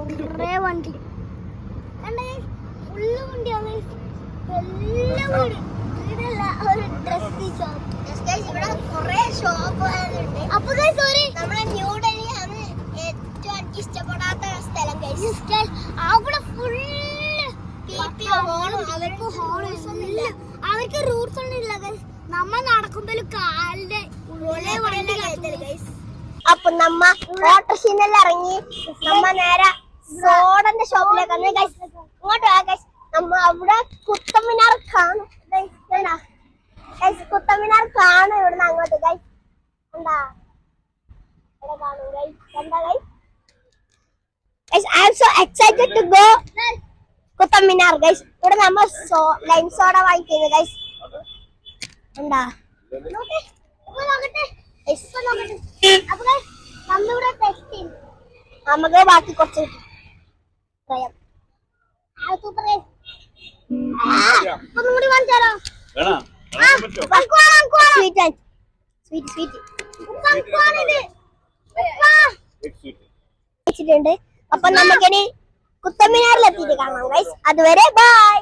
കുറേ വണ്ടി ഫുള്ള് വണ്ടിയാണ്. ഒരു ഡ്രസ് ഷോപ്പ്, ഇവിടെ കുറെ ഷോപ്പുകളുണ്ട്. അപ്പൊ നമ്മളെ ന്യൂഡൽഹിയാണ് ഏറ്റവും എനിക്ക് ഇഷ്ടപ്പെടാത്ത സ്ഥലം. അവിടെ ഫുള്ള് അവർക്ക് റൂട്ട്സ് ഒന്നും ഇല്ല. നമ്മൾ നടക്കുമ്പോൾ കാലിന്റെ അപ്പൊ നമ്മ ഓട്ടോഷീനെല്ലാം ഇറങ്ങി നമ്മ നേരെ സോഡന്റെ ഷോപ്പിലേക്കാണ് ഗൈസ്. ഇങ്ങോട്ട് വാ ഗൈസ്. നമ്മ അവിടെ കുത്തമിനാർ കാണും. കുത്തമിനാർ കാണും ഇവിടുന്ന് അങ്ങോട്ട് ഗൈസ്. എന്താ കാണും ഗൈസ്? എന്താ guys? I am so excited to go Qutub Minar guys. ഇവിടെ നമ്മ ലൈം സോഡ വാങ്ങിക്കുന്നു ഗൈസ്. എന്താ നമുക്ക് ബാക്കി കുറച്ച് ഒന്നുകൂടി വാങ്ങിച്ചാലോ? വെച്ചിട്ടുണ്ട്. അപ്പൊ നമുക്കിനി കുത്തമിനാറിൽ എത്തിയിട്ട് കാണാം ഗൈസ്. അതുവരെ ബൈ.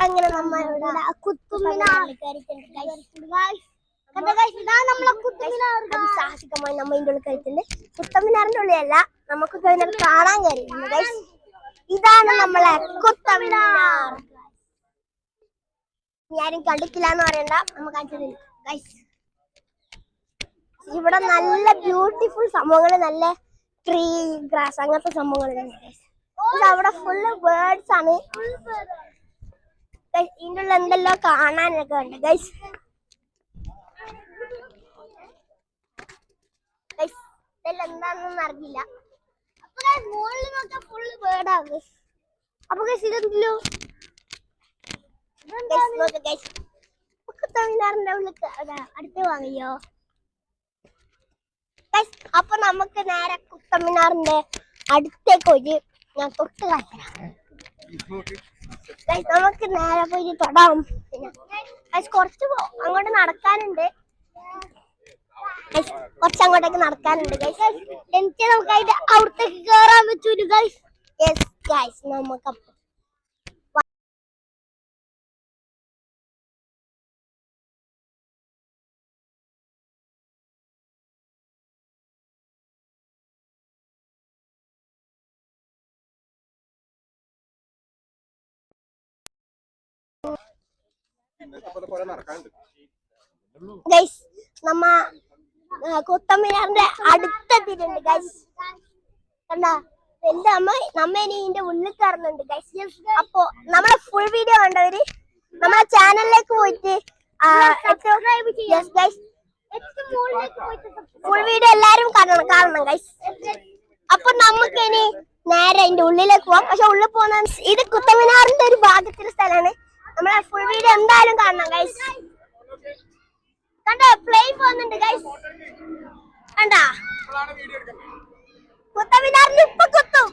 അങ്ങനെ നമ്മളുടെ സാഹസികമായി നമ്മ ഇതിന്റെ ഉള്ളിൽ കഴിച്ചിട്ടുണ്ട്. കുത്തമിനാറിന്റെ ഉള്ളിലല്ല, നമുക്ക് കാണാൻ കഴിയുന്നത് ഗൈസ്. ഇതാണ് നമ്മളെ കുത്തമിനാർ. ഞാനും കണ്ടിട്ടില്ല എന്ന് പറയണ്ട, നമ്മ കാണിച്ചത് ഗൈസ്. ഇവിടെ നല്ല ബ്യൂട്ടിഫുൾ സംഭവങ്ങള്, നല്ല ട്രീ ഗ്രാസ് അങ്ങനത്തെ സംഭവങ്ങൾ ഗൈസ്. അവിടെ ഫുള്ള് ബേർഡ്സ് ആണ്. ഇതിൻ്റെ ഉള്ള എന്തെല്ലാം കാണാനൊക്കെ ഉണ്ട് ഗൈസ്. ഇതെല്ലാം എന്താണെന്നൊന്നും അറിയില്ല. അപ്പൊ മുകളിൽ നോക്കിയാൽ ഫുള്ള് ബേർഡാണ്. അപ്പൊ ഇതെന്തല്ലോ തമിഴ്നാടിന്റെ ഉള്ളിൽ അടുത്ത് വാങ്ങിയോ? അപ്പൊ നമുക്ക് നേരെ കുത്തമിനാറിന്റെ അടുത്തേക്ക് പോയി ഞാൻ തൊട്ട് കാണിക്കാം. നമുക്ക് നേരെ പോയി തൊടാം. കുറച്ച് അങ്ങോട്ട് നടക്കാനുണ്ട്, കുറച്ച് അങ്ങോട്ടേക്ക് നടക്കാനുണ്ട് ഗൈസ്. എനിക്ക് നമുക്ക് അതിന്റെ അവിടത്തേക്ക് കേറാൻ പറ്റൂല ഗൈസ്. യെസ് ഗൈസ്, നമുക്ക് ഗൈസ് നമ്മ കുത്തമിനാറിന്റെ അടുത്തെത്തിയിട്ടുണ്ട് ഗൈസ്. കണ്ടാ നമ്മ ഇനി ഇതിന്റെ ഉള്ളിൽ കയറുന്നുണ്ട് ഗൈസ്. അപ്പൊ നമ്മളെ ഫുൾ വീഡിയോ കണ്ടവര് നമ്മളെ ചാനലിലേക്ക് പോയിട്ട് ഫുൾ വീഡിയോ എല്ലാരും കാണണം ഗൈസ്. അപ്പൊ നമുക്ക് ഇനി നേരെ അതിന്റെ ഉള്ളിലേക്ക് പോവാം. പക്ഷെ ഉള്ളിൽ പോകുന്ന ഇത് കുത്തമിനാറിന്റെ ഒരു ഭാഗത്തിലെ സ്ഥലമാണ്. നമ്മളെ ഫുൾ വീഡിയോ എന്തായാലും കാണണം ഗൈസ്. കണ്ടോ പ്ലെയിൻ പോകുന്നുണ്ട് ഗൈസ്. കണ്ടാ കുത്തമിനാറിൽ ഇപ്പൊ കുത്തും.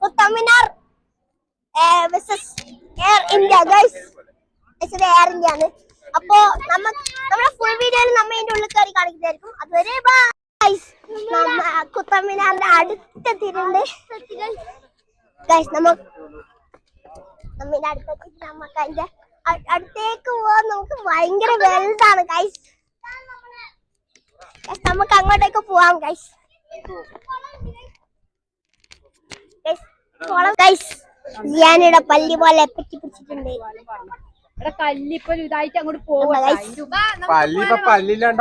Qutub Minar Air India guys. Air India ആണ്. അപ്പൊ നമ്മുടെ ഫുൾ വീഡിയോയിൽ നമ്മ ഇതിന്റെ ഉള്ളിൽ കയറി കാണിക്കുന്നതായിരിക്കും. അതുവരെ ഗൈസ്. കുത്തമിനാറിന്റെ അടുത്തെത്തിയിട്ടുണ്ട് ഗൈസ്. നമ്മിന്റെ അടുത്തെത്തി നമുക്ക് അതിന്റെ അടുത്തേക്ക് പോവാൻ നമുക്ക് ഭയങ്കര വലുതാണ് ഗൈസ്. നമുക്ക് അങ്ങോട്ടേക്ക് പോവാം ഗൈസ്. ഗൈസ് ഞാനിവിടെ പല്ലി പോലെ പറ്റി പിടിച്ചിട്ടുണ്ട്. ഇതായിട്ട് അങ്ങോട്ട് പോകും. പല്ലില്ലാത്ത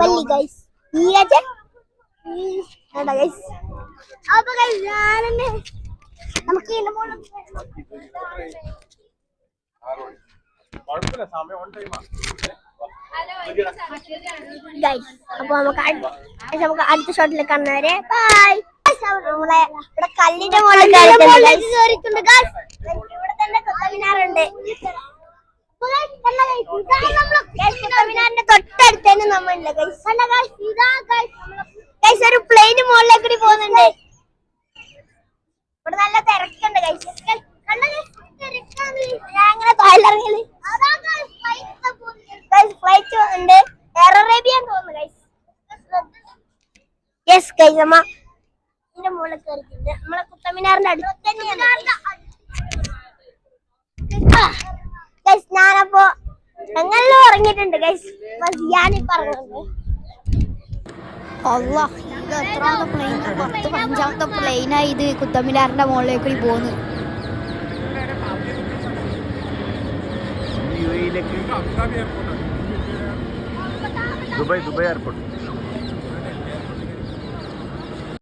പല്ലി ഗൈസ്. അപ്പൊ ഞാനെന്നെ നമുക്ക് അപ്പൊ നമുക്ക് അടുത്ത ഷോട്ടിൽ കാണുന്നവരെ ബൈ. നമ്മളെ ഇവിടെ കല്ലിന്റെ മുകളിൽ കയറിയിട്ടുണ്ട് ഗൈസ്. ഇവിടെ തന്നെ കുത്തമിനാറുണ്ട്. കുത്തമിനാറിന്റെ തൊട്ടടുത്ത് തന്നെ നമ്മളില്ല ഗൈസ്. ഒരു പ്ലെയിന് മുകളിലേക്ക് കൂടി പോകുന്നുണ്ട്. ഇവിടെ നല്ല തിരക്കുണ്ട് ഗൈസ്. ഞാൻ അങ്ങനെ താഴെറങ്ങിയത് ഫ്ലൈറ്റ് ഉണ്ട്. എയർ അറേബ്യ തോന്നുന്നു ഗൈസ്. യെസ് ഗൈസ്, നമ്മ ഇതിന്റെ മുകളിൽ കയറിയിട്ടുണ്ട്. നമ്മളെ കുത്തമിനാറിന്റെ അടുത്ത് തന്നെയാണ് ഗൈസ്. ഞാനപ്പോ എങ്ങനെയോ ഇറങ്ങിയിട്ടുണ്ട് ഗൈസ്. ഞാനിപ്പോ ഇറങ്ങുന്നുണ്ട്. ഇത് എത്രാമത്തെ പ്ലെയിൻ? 15ാമത്തെ പ്ലെയിനായി ഇത് കുത്തമിനാറിന്റെ മുകളിലേക്ക് പോകുന്നു. Dubai airport.